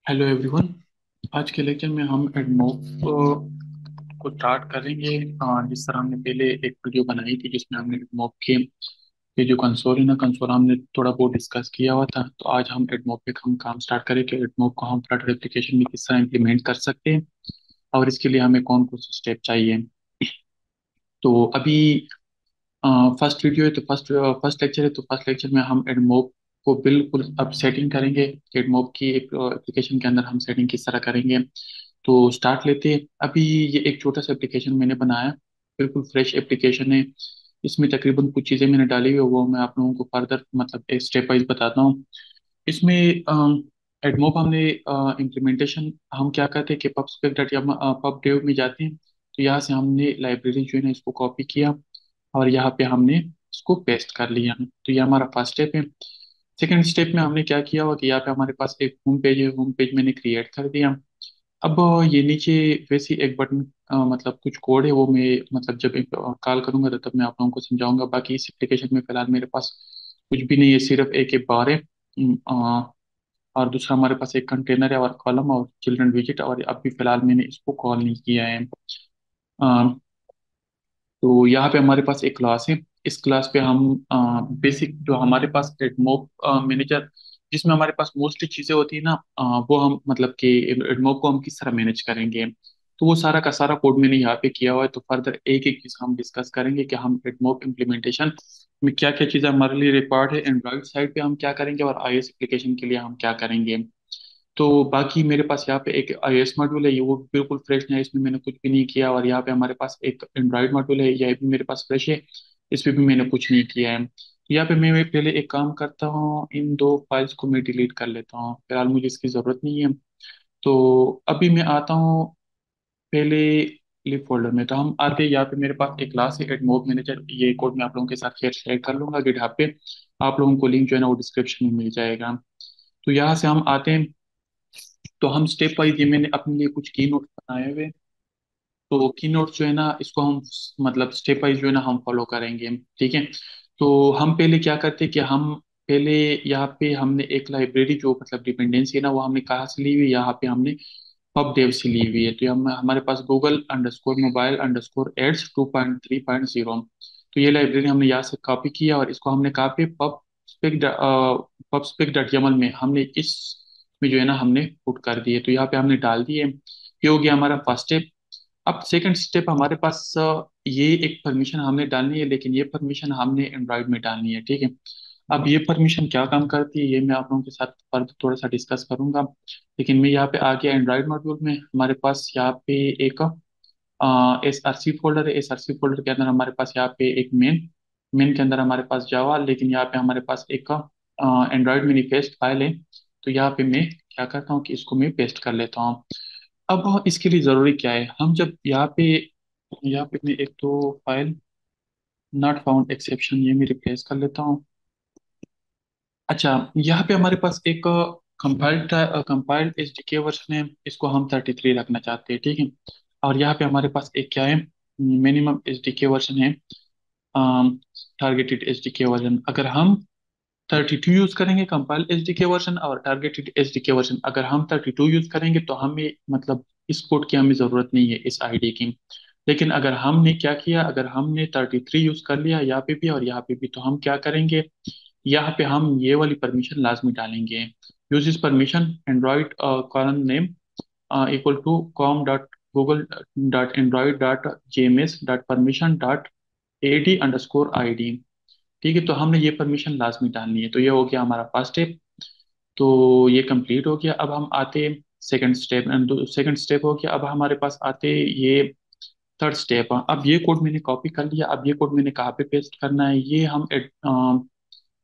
Hello everyone. आज के lecture में हम एडमोब को स्टार्ट करेंगे। जिस तरह हमने पहले एक वीडियो बनाई थी जिसमें हमने एडमोब के ये जो कंसोल है ना, कंसोल हमने थोड़ा बहुत डिस्कस किया हुआ था। तो आज हम एडमोब पे हम काम स्टार्ट करें कि एडमोब को हम फ्लटर एप्लीकेशन में किस तरह इम्प्लीमेंट कर सकते हैं और इसके लिए हमें कौन कौन से स्टेप चाहिए। तो अभी फर्स्ट वीडियो है तो फर्स्ट लेक्चर है, तो फर्स्ट लेक्चर में हम एडमोब को बिल्कुल अब सेटिंग करेंगे कि एडमोब की एक एप्लीकेशन के अंदर हम सेटिंग किस तरह करेंगे। तो स्टार्ट लेते हैं। अभी ये एक छोटा सा एप्लीकेशन मैंने बनाया, बिल्कुल फ्रेश एप्लीकेशन है। इसमें तकरीबन कुछ चीज़ें मैंने डाली हुई है, वो मैं आप लोगों को फर्दर मतलब एक स्टेप वाइज बताता हूँ। इसमें एडमोब हमने इम्प्लीमेंटेशन हम क्या करते हैं कि पबस्पेक डॉट पब डेव में जाते हैं। तो यहाँ से हमने लाइब्रेरी जो है ना इसको कॉपी किया और यहाँ पे हमने इसको पेस्ट कर लिया। तो ये हमारा फर्स्ट स्टेप है। सेकेंड स्टेप में हमने क्या किया हुआ कि यहाँ पे हमारे पास एक होम पेज है, होम पेज मैंने क्रिएट कर दिया। अब ये नीचे वैसे ही एक बटन मतलब कुछ कोड है, वो मैं मतलब जब कॉल करूंगा तो तब मैं आप लोगों को समझाऊंगा। बाकी इस एप्लीकेशन में फिलहाल मेरे पास कुछ भी नहीं है, सिर्फ एक एक बार है। और दूसरा हमारे पास एक कंटेनर है और कॉलम और चिल्ड्रन विजिट, और अभी फिलहाल मैंने इसको कॉल नहीं किया है। तो यहाँ पे हमारे पास एक क्लास है। इस क्लास पे हम बेसिक जो हमारे पास एडमोब मैनेजर जिसमें हमारे पास मोस्टली चीज़ें होती है ना, वो हम मतलब कि एडमोब को हम किस तरह मैनेज करेंगे। तो वो सारा का सारा कोड मैंने यहाँ पे किया हुआ है। तो फर्दर एक एक चीज़ हम डिस्कस करेंगे कि हम एडमोब इम्प्लीमेंटेशन में क्या क्या चीज़ें हमारे लिए रिक्वायर्ड है, एंड्रॉइड साइड पे हम क्या करेंगे और iOS एप्लीकेशन के लिए हम क्या करेंगे। तो बाकी मेरे पास यहाँ पे एक iOS मॉड्यूल है, ये वो बिल्कुल फ्रेश है, इसमें मैंने कुछ भी नहीं किया। और यहाँ पे हमारे पास एक एंड्रॉइड मॉड्यूल है, यह भी मेरे पास फ्रेश है, इस पे भी मैंने कुछ नहीं किया है। तो यहाँ पे मैं पहले एक काम करता हूँ, इन दो फाइल्स को मैं डिलीट कर लेता हूँ, फिलहाल मुझे इसकी ज़रूरत नहीं है। तो अभी मैं आता हूँ पहले लिप फोल्डर में। तो हम आते हैं, यहाँ पे मेरे पास एक क्लास है एडमोब मैनेजर, ये कोड मैं आप लोगों के साथ शेयर कर लूंगा गिटहब पे। आप लोगों को लिंक जो है ना वो डिस्क्रिप्शन में मिल जाएगा। तो यहाँ से हम आते हैं। तो हम स्टेप वाइज ये मैंने अपने लिए कुछ की नोट बनाए हुए। तो की नोट जो है ना इसको हम मतलब स्टेप वाइज जो है ना हम फॉलो करेंगे। ठीक है। तो हम पहले क्या करते हैं कि हम पहले यहाँ पे हमने एक लाइब्रेरी जो मतलब डिपेंडेंसी है ना वो हमने कहाँ से ली हुई है, यहाँ पे हमने पब डेव से ली हुई है। तो हम हमारे पास Google underscore mobile underscore ads 2.3.0, तो ये लाइब्रेरी हमने यहाँ से कॉपी किया और इसको हमने कहाँ पे पब स्पेक डॉट यमल में हमने इस में जो है ना हमने पुट कर दिए। तो यहाँ पे हमने डाल दिए। ये हो गया हमारा फर्स्ट स्टेप। अब सेकंड स्टेप हमारे पास ये एक परमिशन हमने डालनी है, लेकिन ये परमिशन हमने एंड्रॉइड में डालनी है। ठीक है। अब ये परमिशन क्या काम करती है ये मैं आप लोगों के साथ पर थोड़ा सा डिस्कस करूंगा। लेकिन मैं यहाँ पे आ गया एंड्रॉइड मॉड्यूल में। हमारे पास यहाँ पे एक SRC फोल्डर है। SRC फोल्डर के अंदर हमारे पास यहाँ पे एक मेन के अंदर हमारे पास जावा, लेकिन यहाँ पे हमारे पास एक एंड्रॉइड मैनिफेस्ट फाइल है। तो यहाँ पे मैं क्या करता हूँ कि इसको मैं पेस्ट कर लेता हूँ। अब इसके लिए जरूरी क्या है, हम जब यहाँ पे मैं एक तो फाइल नॉट फाउंड एक्सेप्शन ये मैं रिप्लेस कर लेता हूँ। अच्छा, यहाँ पे हमारे पास एक कंपाइल्ड एसडीके वर्जन है, इसको हम 33 रखना चाहते हैं। ठीक है। और यहाँ पे हमारे पास एक क्या है, मिनिमम एसडीके वर्जन है, टारगेटेड एसडीके वर्जन। अगर हम 32 यूज करेंगे कंपाइल एसडीके वर्जन, और टारगेटेड एसडीके वर्जन अगर हम 32 यूज करेंगे तो हमें मतलब इस कोड की हमें जरूरत नहीं है इस आईडी की। लेकिन अगर हमने क्या किया, अगर हमने 33 यूज कर लिया यहाँ पे भी और यहाँ पे भी, तो हम क्या करेंगे, यहाँ पे हम ये वाली परमिशन लाजमी डालेंगे। Uses permission Android colon name equal to com dot Google dot Android dot GMS dot permission dot AD underscore ID. ठीक है। तो हमने ये परमिशन लाजमी डालनी है। तो ये हो गया हमारा फर्स्ट स्टेप। तो ये कंप्लीट हो गया। अब हम आते हैं सेकंड स्टेप। सेकंड स्टेप हो गया। अब हमारे पास आते ये थर्ड स्टेप। अब ये कोड मैंने कॉपी कर लिया, अब ये कोड मैंने कहाँ पे पेस्ट करना है, ये हम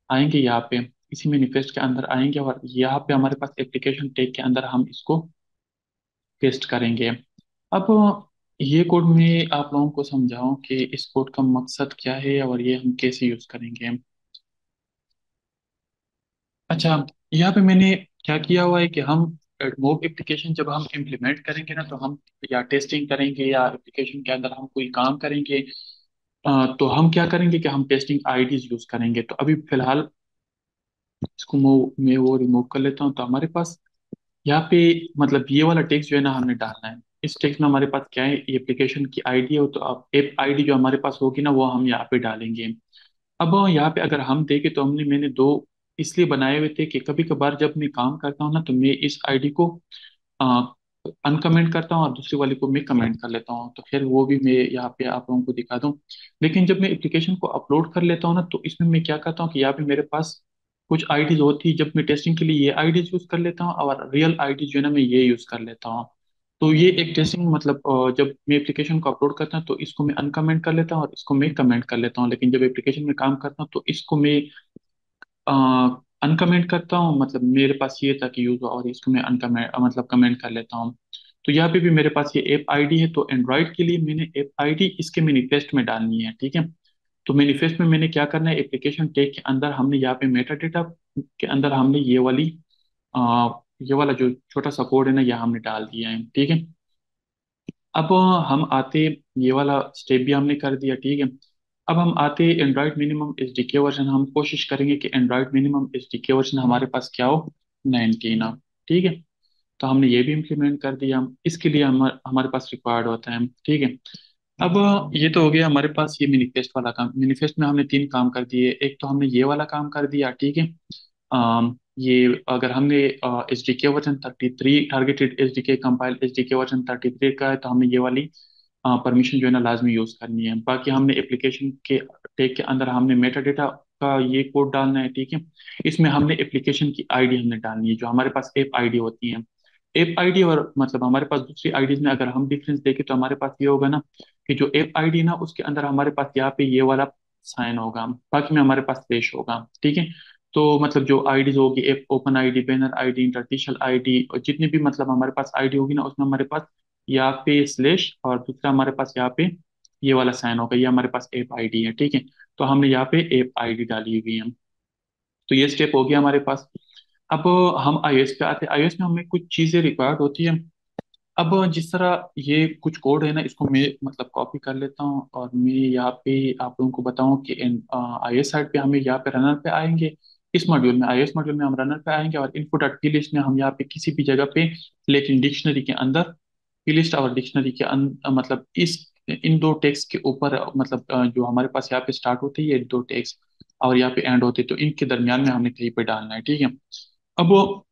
आएंगे यहाँ पे इसी मैनिफेस्ट के अंदर आएंगे और यहाँ पे हमारे पास एप्लीकेशन टैग के अंदर हम इसको पेस्ट करेंगे। अब ये कोड में आप लोगों को समझाऊं कि इस कोड का मकसद क्या है और ये हम कैसे यूज करेंगे। अच्छा, यहाँ पे मैंने क्या किया हुआ है कि हम मोब एप्लीकेशन जब हम इम्प्लीमेंट करेंगे ना, तो हम या टेस्टिंग करेंगे या एप्लीकेशन के अंदर हम कोई काम करेंगे, तो हम क्या करेंगे कि हम टेस्टिंग आईडीज यूज करेंगे। तो अभी फिलहाल इसको मैं वो रिमूव कर लेता हूँ। तो हमारे पास यहाँ पे मतलब ये वाला टेक्स्ट जो है ना हमने डालना है। इस टेक्स्ट में हमारे पास क्या है, ये एप्लीकेशन की आईडी है, तो अब ऐप आईडी जो हमारे पास होगी ना वो हम यहाँ पे डालेंगे। अब यहाँ पे अगर हम देखें तो मैंने दो इसलिए बनाए हुए थे कि कभी कभार जब मैं काम करता हूँ ना तो मैं इस आईडी को अनकमेंट करता हूँ और दूसरी वाली को मैं कमेंट कर लेता हूँ, तो फिर वो भी मैं यहाँ पे आप लोगों को दिखा दूँ। लेकिन जब मैं एप्लीकेशन को अपलोड कर लेता हूँ ना तो इसमें मैं क्या करता हूँ कि यहाँ पे मेरे पास कुछ आईडीज होती है, जब मैं टेस्टिंग के लिए ये आईडीज यूज कर लेता हूँ और रियल आईडी जो है ना मैं ये यूज कर लेता हूँ। तो ये एक टेस्टिंग मतलब जब मैं एप्लीकेशन को अपलोड करता हूँ तो इसको मैं अनकमेंट कर लेता हूँ और इसको मैं कमेंट कर लेता हूँ, लेकिन जब एप्लीकेशन में काम करता हूँ तो इसको मैं अनकमेंट करता हूँ, मतलब मेरे पास ये था कि यूज और इसको मैं अनकमेंट मतलब कमेंट कर लेता हूँ। तो यहाँ पे भी मेरे पास ये ऐप आईडी है, तो एंड्रॉइड के लिए मैंने ऐप आईडी इसके मैनिफेस्ट में डालनी है, ठीक है। तो मैनिफेस्ट में मैंने क्या करना है, एप्लीकेशन टैग के अंदर हमने यहाँ पे मेटा डेटा के अंदर हमने आ, ये वाला जो छोटा सा कोड है ना यह हमने डाल दिया है, ठीक है। अब हम आते, ये वाला स्टेप भी हमने कर दिया, ठीक है। अब हम आते एंड्रॉइड मिनिमम एस डी के वर्जन, हम कोशिश करेंगे कि एंड्रॉइड मिनिमम एस डी के वर्जन हमारे पास क्या हो, 19 हो, ठीक है। तो हमने ये भी इम्प्लीमेंट कर दिया, इसके लिए हमारे पास रिक्वायर्ड होता है, ठीक है। अब ये तो हो गया हमारे पास ये मिनिफेस्ट वाला काम। मिनिफेस्ट में हमने तीन काम कर दिए, एक तो हमने ये वाला काम कर दिया, ठीक है। ये अगर हमने एस डी के वर्जन 33 टारगेटेड एस डी के कंपाइल एस डी के वर्जन 33 का है तो हमने ये वाली परमिशन जो है ना लाजमी यूज करनी है। बाकी हमने एप्लीकेशन के टैग के अंदर हमने मेटा डेटा का ये कोड डालना है, ठीक है। इसमें हमने एप्लीकेशन की आईडी हमने डालनी है, जो हमारे पास ऐप आईडी होती है। ऐप आईडी और मतलब हमारे पास दूसरी आईडीज में अगर हम डिफरेंस देखें तो हमारे पास ये होगा ना कि जो ऐप आईडी ना उसके अंदर हमारे पास यहाँ पे ये वाला साइन होगा, बाकी में हमारे पास स्लैश होगा, ठीक है। तो मतलब जो आईडीज होगी, app open ID, banner ID, interstitial ID, और जितनी भी मतलब हमारे पास आईडी होगी ना उसमें हमारे पास यहाँ पे स्लैश और दूसरा हमारे पास यहाँ पे ये वाला साइन होगा, ये हमारे पास ऐप आईडी है, ठीक है। तो हमने यहाँ पे ऐप आईडी डाली हुई है। तो ये स्टेप हो गया हमारे पास। अब हम iOS पे आते हैं। iOS में हमें कुछ चीजें रिक्वायर्ड होती है। अब जिस तरह ये कुछ कोड है ना इसको मैं मतलब कॉपी कर लेता हूँ और मैं यहाँ पे आप लोगों को बताऊँ कि iOS साइड पे हमें यहाँ पे रनर पे आएंगे। इस मॉड्यूल में iOS मॉड्यूल में हम रनर पे आएंगे और इनपुट डॉट की लिस्ट में हम यहाँ पे किसी भी जगह पे, लेकिन डिक्शनरी के अंदर की लिस्ट और डिक्शनरी के मतलब इस इन दो टेक्स्ट के ऊपर मतलब जो हमारे पास यहाँ पे स्टार्ट होते हैं ये दो टेक्स्ट और यहाँ पे एंड होते हैं, तो इनके दरमियान में हमने कहीं पे डालना है, ठीक है। अब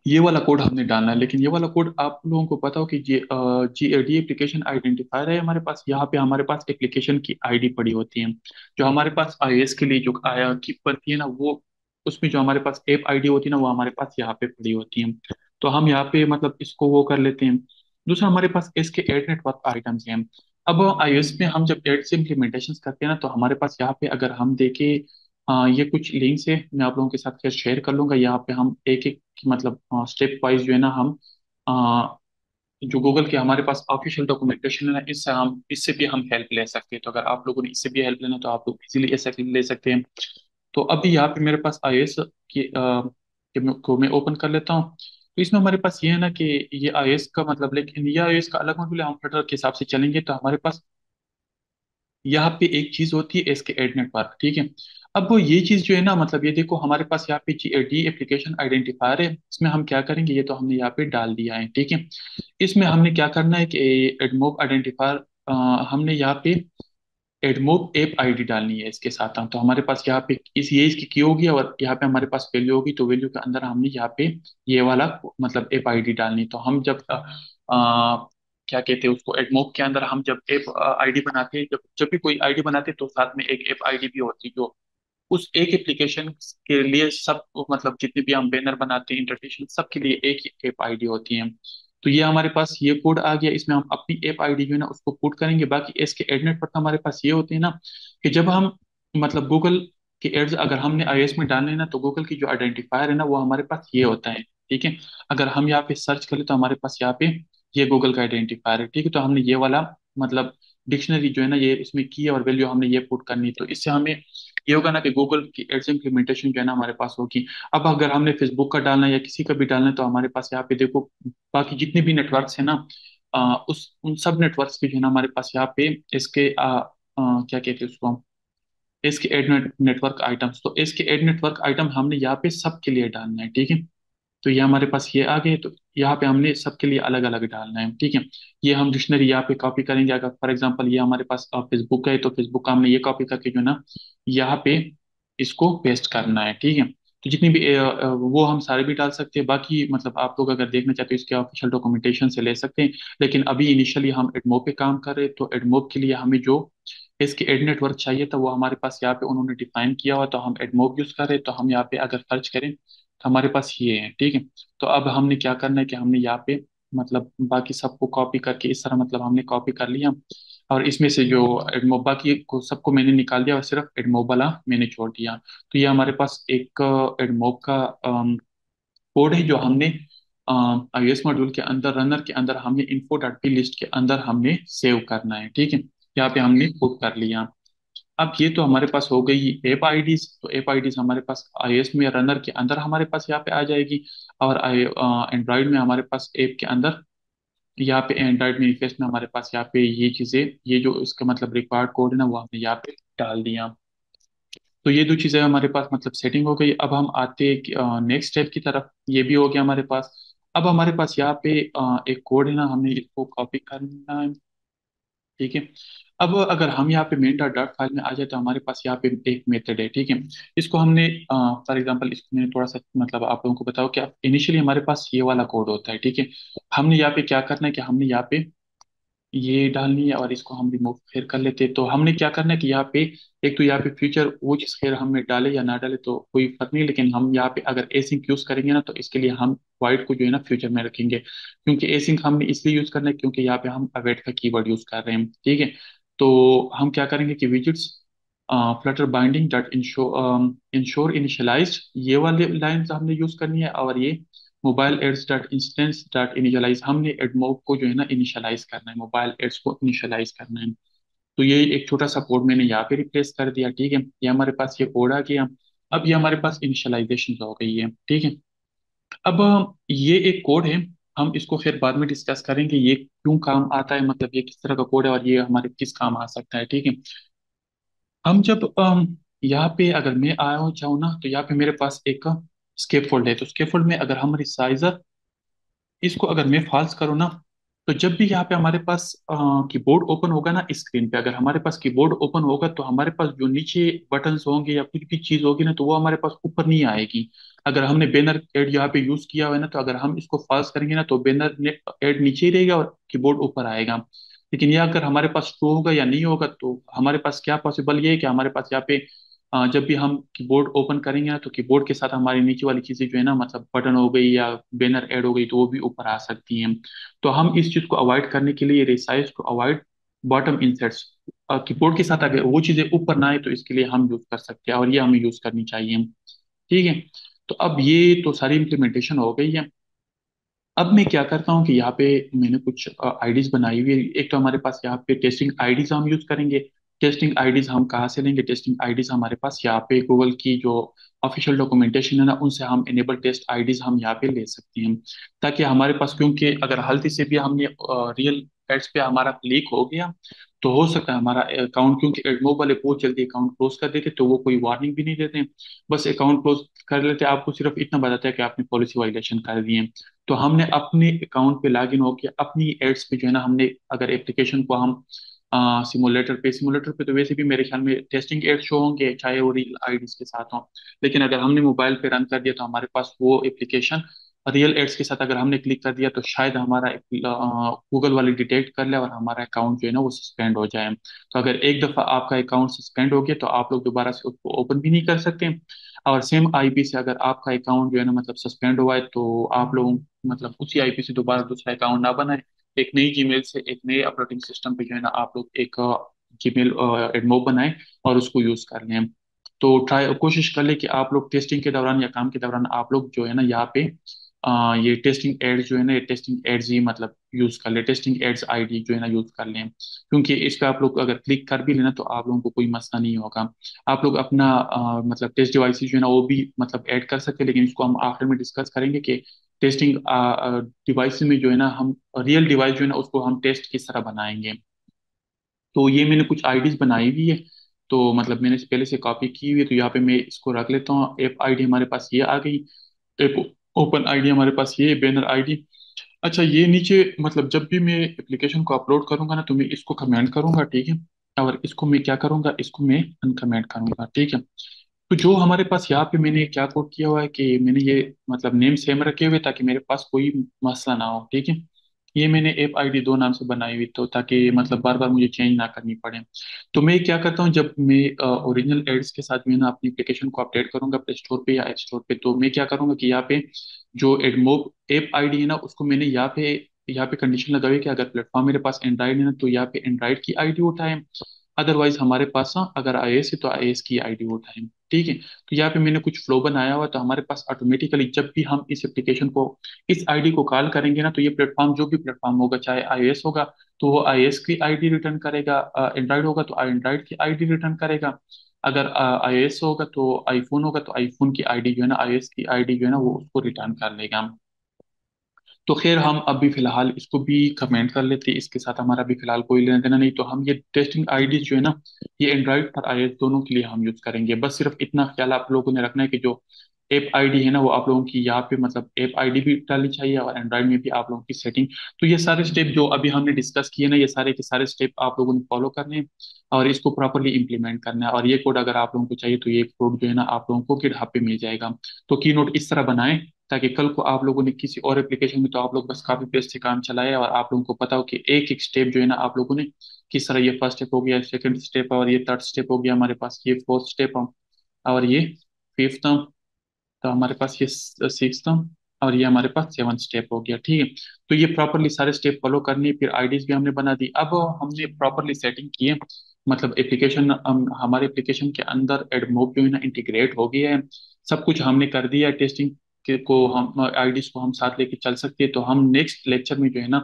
ये वाला कोड हमने डालना है, लेकिन ये वाला कोड आप लोगों को पता हो कि GAD एप्लीकेशन आइडेंटिफायर है हमारे पास। यहाँ पे हमारे पास एप्लीकेशन की आईडी पड़ी होती है, जो हमारे पास iOS के लिए जो आया की पड़ती है ना वो, उसमें जो हमारे पास ऐप आईडी होती है ना वो हमारे पास यहाँ पे पड़ी होती है। तो हम यहाँ पे मतलब इसको वो कर लेते हैं। दूसरा हमारे पास इसके एड नेटवर्क आइटम्स हैं। अब iOS में हम जब एड से इम्प्लीमेंटेशन करते हैं ना तो हमारे पास यहाँ पे अगर हम देखें, ये कुछ लिंक्स है मैं आप लोगों के साथ फिर शेयर कर लूंगा। यहाँ पे हम एक एक मतलब स्टेप वाइज जो है ना हम जो गूगल के हमारे पास ऑफिशियल डॉक्यूमेंटेशन है ना इससे भी हम हेल्प ले सकते हैं। तो अगर आप लोगों ने इससे भी हेल्प लेना तो आप लोग इजीली ऐसा ले सकते हैं। तो अभी यहाँ पे मेरे पास iOS को मैं ओपन कर लेता हूँ। तो इसमें हमारे पास ये है ना कि ये iOS का मतलब, लेकिन ये iOS का अलग मॉड्यूल है, हम फ्लटर के हिसाब से चलेंगे तो हमारे पास यहाँ पे एक चीज होती है इसके एड नेटवर्क, ठीक है। अब वो ये चीज जो है ना मतलब ये देखो हमारे पास यहाँ पे GAD एप्लीकेशन आइडेंटिफायर है, इसमें हम क्या करेंगे, ये तो हमने यहाँ पे डाल दिया है, ठीक है। इसमें हमने क्या करना है कि एडमोब आइडेंटिफायर हमने यहाँ पे एडमोब ऐप आईडी डालनी है इसके साथ हम। तो हमारे पास यहाँ पे ये इसकी की होगी और यहाँ पे हमारे पास वैल्यू होगी, तो वैल्यू के अंदर हमने यहाँ पे ये वाला मतलब ऐप आईडी डालनी है। तो हम जब क्या कहते हैं उसको, एडमोब के अंदर हम जब ऐप आईडी बनाते हैं, जब जब भी कोई आईडी बनाते हैं तो साथ में एक ऐप आईडी भी होती है, जो उस एक एप्लीकेशन के लिए सब मतलब जितने भी हम बैनर बनाते हैं इंटरफेस सबके लिए एक ही ऐप आईडी होती है। तो ये हमारे पास ये कोड आ गया, इसमें हम अपनी ऐप आईडी जो है ना उसको पुट करेंगे। बाकी इसके एडनेट पर हमारे पास ये होते हैं ना कि जब हम मतलब गूगल के एड्स अगर हमने iOS में डालने हैं ना तो गूगल की जो आइडेंटिफायर है ना वो हमारे पास ये होता है, ठीक है। अगर हम यहाँ पे सर्च करें तो हमारे पास यहाँ पे ये गूगल का आइडेंटिफायर है, ठीक है। तो हमने ये वाला मतलब डिक्शनरी जो है ना ये इसमें की है और वैल्यू हमने ये पुट करनी है। तो इससे हमें ये होगा ना कि गूगल की एड्स इम्प्लीमेंटेशन जो है ना हमारे पास होगी। अब अगर हमने फेसबुक का डालना है या किसी का भी डालना है तो हमारे पास यहाँ पे देखो बाकी जितने भी नेटवर्क्स है ना उस उन सब नेटवर्क्स के जो है ना हमारे पास यहाँ पे इसके क्या कहते हैं उसको, इसके एड नेटवर्क आइटम्स, तो इसके एड नेटवर्क आइटम हमने यहाँ पे सबके लिए डालना है, ठीक है। तो ये हमारे पास ये आ गए। तो यहाँ पे हमने सबके लिए अलग अलग डालना है, ठीक है। ये हम डिक्शनरी यहाँ पे कॉपी करेंगे। अगर फॉर एग्जांपल ये हमारे पास फेसबुक है, तो फेसबुक का हमने ये कॉपी करके जो है ना यहाँ पे इसको पेस्ट करना है, ठीक है। तो जितनी भी वो हम सारे भी डाल सकते हैं। बाकी मतलब आप लोग अगर देखना चाहते हो इसके ऑफिशियल डॉक्यूमेंटेशन से ले सकते हैं। लेकिन अभी इनिशियली हम एडमोब पे काम कर रहे हैं, तो एडमोब के लिए हमें जो इसके एड नेटवर्क चाहिए था वो हमारे पास यहाँ पे उन्होंने डिफाइन किया हुआ, तो हम एडमोब यूज कर रहे हैं। तो हम यहाँ पे अगर सर्च करें तो हमारे पास ये है, ठीक है। तो अब हमने क्या करना है कि हमने यहाँ पे मतलब बाकी सबको कॉपी करके इस तरह मतलब हमने कॉपी कर लिया। और इसमें से जो एडमोब बाकी को सबको मैंने निकाल दिया और सिर्फ एडमोब वाला मैंने छोड़ दिया। तो ये हमारे पास एक एडमोब का कोड है जो हमने iOS मॉड्यूल के अंदर रनर के अंदर हमने info डॉट पी लिस्ट के अंदर हमने सेव करना है, ठीक है। यहाँ पे हमने पुट कर लिया। अब ये तो हमारे पास हो गई ऐप आईडीज। तो ऐप आईडीज हमारे पास iOS में रनर के अंदर हमारे पास यहाँ पे आ जाएगी। और एंड्रॉइड में हमारे पास ऐप के अंदर यहाँ पे एंड्रॉइड मैनिफेस्ट में हमारे पास यहाँ पे ये चीजें, ये जो इसका मतलब रिक्वायर्ड कोड है ना वो हमने यहाँ पे डाल दिया। तो ये दो चीजें हमारे पास मतलब सेटिंग हो गई। अब हम आते नेक्स्ट स्टेप की तरफ। ये भी हो गया हमारे पास। अब हमारे पास यहाँ पे एक कोड है ना, हमने इसको कॉपी करना है, ठीक है। अब अगर हम यहाँ पे मेन डॉट डॉट फाइल में आ जाए तो हमारे पास यहाँ पे एक मेथड है, ठीक है। इसको हमने फॉर एग्जांपल इसको मैंने थोड़ा सा मतलब आप लोगों को बताओ कि इनिशियली हमारे पास ये वाला कोड होता है, ठीक है। हमने यहाँ पे क्या करना है कि हमने यहाँ पे ये डालनी है और इसको हम रिमूव फिर कर लेते हैं। तो हमने क्या करना है कि यहाँ पे एक तो यहाँ पे फ्यूचर वो चीज़ खैर हमें डाले या ना डाले तो कोई फर्क नहीं, लेकिन हम यहाँ पे अगर एसिंक यूज करेंगे ना तो इसके लिए हम वाइड को जो है ना फ्यूचर में रखेंगे, क्योंकि एसिंक हमने इसलिए यूज करना है क्योंकि यहाँ पे हम अवेट का कीवर्ड यूज कर रहे हैं, ठीक है। तो हम क्या करेंगे कि widgets Flutter binding dot ensure initialise ये वाली लाइन हमने यूज करनी है। और ये mobile ads dot instance dot initialise हमने एडमोब को जो है ना इनिशियलाइज करना है, मोबाइल एड्स को इनिशियलाइज करना है। तो ये एक छोटा सा कोड मैंने यहाँ पे रिप्लेस कर दिया, ठीक है। ये हमारे पास ये कोड आ गया। अब ये हमारे पास इनिशियलाइजेशन हो गई है, ठीक है। अब ये एक कोड है, हम इसको फिर बाद में डिस्कस करेंगे ये क्यों काम आता है, मतलब ये किस तरह का कोड है और ये हमारे किस काम आ सकता है, ठीक है। हम जब यहाँ पे अगर मैं आया हूँ चाहूँ ना तो यहाँ पे मेरे पास एक स्केप है। तो स्केप में अगर हम रिसाइजर इसको अगर मैं फॉल्स करूँ ना, तो जब भी यहाँ पे हमारे पास कीबोर्ड ओपन होगा ना स्क्रीन पे, अगर हमारे पास कीबोर्ड ओपन होगा तो हमारे पास जो नीचे बटन्स होंगे या कुछ भी चीज होगी ना तो वो हमारे पास ऊपर नहीं आएगी। अगर हमने बैनर एड यहाँ पे यूज किया हुआ है ना तो अगर हम इसको फॉल्स करेंगे ना तो बैनर एड नीचे ही रहेगा और कीबोर्ड ऊपर आएगा। लेकिन ये अगर हमारे पास ट्रू होगा या नहीं होगा तो हमारे पास क्या पॉसिबल ये है कि हमारे पास यहाँ पे जब भी हम कीबोर्ड ओपन करेंगे ना तो कीबोर्ड के साथ हमारी नीचे वाली चीजें जो है ना मतलब बटन हो गई या बैनर ऐड हो गई तो वो भी ऊपर आ सकती हैं। तो हम इस चीज को अवॉइड करने के लिए resize to avoid bottom insets, keyboard के साथ अगर वो चीजें ऊपर ना आए तो इसके लिए हम यूज कर सकते हैं और ये हमें यूज करनी चाहिए, ठीक है। तो अब ये तो सारी इम्प्लीमेंटेशन हो गई है। अब मैं क्या करता हूँ कि यहाँ पे मैंने कुछ आईडीज बनाई हुई है। एक तो हमारे पास यहाँ पे टेस्टिंग आईडीज हम यूज करेंगे। टेस्टिंग आईडीज हम कहाँ से लेंगे? टेस्टिंग आईडीज हमारे पास यहाँ पे गूगल की जो ऑफिशियल डॉक्यूमेंटेशन है ना उनसे हम इनेबल टेस्ट आईडीज हम यहाँ पे ले सकते हैं, ताकि हमारे पास क्योंकि अगर गलती से भी हमने रियल एड्स पे हमारा क्लिक हो गया तो हो सकता है हमारा अकाउंट, क्योंकि एडमोब वाले बहुत जल्दी अकाउंट क्लोज कर देते तो वो कोई वार्निंग भी नहीं देते, बस अकाउंट क्लोज कर लेते, आपको सिर्फ इतना बताता है कि आपने पॉलिसी वायलेशन कर दी है। तो हमने अपने अकाउंट पे लॉगिन होकर अपनी एड्स पे जो है ना हमने अगर एप्लीकेशन को हम सिमुलेटर पे तो वैसे भी मेरे ख्याल में टेस्टिंग एड्स शो होंगे चाहे वो रियल आईडीज के साथ हों। लेकिन अगर हमने मोबाइल पे रन कर दिया तो हमारे पास वो एप्लीकेशन रियल एड्स के साथ अगर हमने क्लिक कर दिया तो शायद हमारा गूगल वाले डिटेक्ट कर ले और हमारा अकाउंट जो है ना वो सस्पेंड हो जाए। तो अगर एक दफा आपका अकाउंट सस्पेंड हो गया तो आप लोग दोबारा से उसको ओपन भी नहीं कर सकते। और सेम आईपी से अगर आपका अकाउंट जो है ना मतलब सस्पेंड हुआ है तो आप लोग मतलब उसी आईपी से दोबारा दूसरा अकाउंट ना बनाए, एक नई जीमेल से एक नए ऑपरेटिंग सिस्टम पे जो है ना आप लोग एक जीमेल एडमोब बनाएं और उसको यूज कर लें। तो ट्राई कोशिश कर ले कि आप लोग टेस्टिंग के दौरान या काम के दौरान आप लोग जो है ना यहाँ पे ये टेस्टिंग एड्स जो है ना ये टेस्टिंग एड्स ही मतलब यूज कर ले, टेस्टिंग एड्स आईडी जो है ना यूज कर लें, क्योंकि इस पे आप लोग अगर क्लिक कर भी लेना तो आप लोगों को कोई मसला नहीं होगा। आप लोग अपना मतलब टेस्ट डिवाइसेस जो है ना वो भी मतलब ऐड कर सकते हैं, लेकिन इसको हम आखिर में डिस्कस करेंगे कि टेस्टिंग डिवाइस में जो है ना हम रियल डिवाइस जो है ना उसको हम टेस्ट किस तरह बनाएंगे। तो ये मैंने कुछ आईडीज बनाई हुई है, तो मतलब मैंने पहले से कॉपी की हुई है, तो यहाँ पे मैं इसको रख लेता हूँ। ऐप आईडी हमारे पास ये आ गई। ऐप ओपन आईडी हमारे पास ये बैनर आईडी। अच्छा, ये नीचे मतलब जब भी मैं एप्लीकेशन को अपलोड करूंगा ना, तो मैं इसको कमेंट करूंगा, ठीक है। और इसको मैं क्या करूंगा, इसको मैं अनकमेंट करूंगा, ठीक है। तो जो हमारे पास यहाँ पे मैंने क्या कोड किया हुआ है कि मैंने ये मतलब नेम सेम रखे हुए ताकि मेरे पास कोई मसला ना हो, ठीक है। ये मैंने ऐप आईडी दो नाम से बनाई हुई, तो ताकि मतलब बार बार मुझे चेंज ना करनी पड़े। तो मैं क्या करता हूँ, जब मैं ओरिजिनल एड्स के साथ में ना अपनी एप्लीकेशन को अपडेट करूंगा प्ले स्टोर पे या ऐप स्टोर पे, तो मैं क्या करूंगा कि यहाँ पे जो एडमोब ऐप आईडी है ना, उसको मैंने यहाँ पे कंडीशन लगाई है कि अगर प्लेटफॉर्म मेरे पास एंड्राइड है ना, तो यहाँ पे एंड्राइड की आईडी उठाएं। अदरवाइज हमारे पास ना अगर आईएएस है तो आईएएस की आईडी उठाएं, ठीक है। तो यहाँ पे मैंने कुछ फ्लो बनाया हुआ, तो हमारे पास ऑटोमेटिकली जब भी हम इस एप्लीकेशन को इस आईडी को कॉल करेंगे ना, तो ये प्लेटफॉर्म जो भी प्लेटफॉर्म होगा, चाहे आईओएस होगा तो वो आईओएस की आईडी रिटर्न करेगा, एंड्रॉइड होगा तो एंड्रॉइड की आईडी रिटर्न करेगा, अगर आईओएस होगा तो आईफोन होगा तो आईफोन की आईडी जो है ना, आईओएस की आईडी जो है ना वो उसको रिटर्न कर लेगा। तो खैर हम अभी फिलहाल इसको भी कमेंट कर लेते हैं, इसके साथ हमारा भी फिलहाल कोई लेना देना नहीं। तो हम ये टेस्टिंग आईडीज जो है ना, ये एंड्रॉइड और आईओएस दोनों के लिए हम यूज करेंगे। बस सिर्फ इतना ख्याल आप लोगों ने रखना है कि जो ऐप आईडी है ना, वो आप लोगों की यहाँ पे मतलब ऐप आईडी भी डालनी चाहिए, और एंड्रॉइड में भी आप लोगों की सेटिंग। तो ये सारे स्टेप जो अभी हमने डिस्कस किए ना, ये सारे के सारे स्टेप आप लोगों ने फॉलो करने हैं और इसको प्रॉपरली इंप्लीमेंट करना है। और ये कोड अगर आप लोगों को चाहिए तो ये कोड जो है ना आप लोगों को गिटहब पे मिल जाएगा। तो की नोट इस तरह बनाएं ताकि कल को आप लोगों ने किसी और एप्लीकेशन में तो आप लोग बस कॉपी पेस्ट से काम चलाए, और आप लोगों को पता हो कि एक एक स्टेप जो है ना आप लोगों ने किस तरह, ये फर्स्ट स्टेप हो गया, सेकंड स्टेप, और ये थर्ड स्टेप हो गया हमारे पास, ये फोर्थ स्टेप, और ये फिफ्थ, तो हमारे पास ये सिक्स, और ये हमारे पास सेवन स्टेप हो गया, ठीक है। तो ये प्रॉपरली सारे स्टेप फॉलो करनी, फिर आईडीज भी हमने बना दी। अब हमने प्रॉपरली सेटिंग की है, मतलब एप्लीकेशन हमारे एप्लीकेशन के अंदर एडमोब जो है ना इंटीग्रेट हो गया है, सब कुछ हमने कर दिया है। टेस्टिंग के को हम आईडीज को हम साथ लेके चल सकते हैं। तो हम नेक्स्ट लेक्चर में जो है ना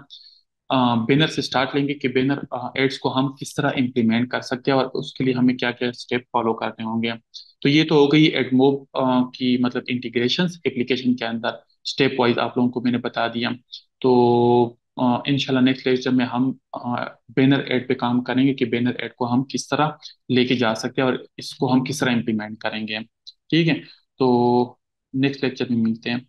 बैनर से स्टार्ट लेंगे कि बैनर एड्स को हम किस तरह इम्प्लीमेंट कर सकते हैं और उसके लिए हमें क्या क्या स्टेप फॉलो करने होंगे। तो ये तो हो गई एडमोब की मतलब इंटीग्रेशन एप्लीकेशन के अंदर, स्टेप वाइज आप लोगों को मैंने बता दिया। तो इंशाल्लाह नेक्स्ट लेक्चर में हम बैनर एड पे काम करेंगे कि बैनर एड को हम किस तरह लेके जा सकते हैं और इसको हम किस तरह इम्प्लीमेंट करेंगे, ठीक है। तो नेक्स्ट लेक्चर में मिलते हैं।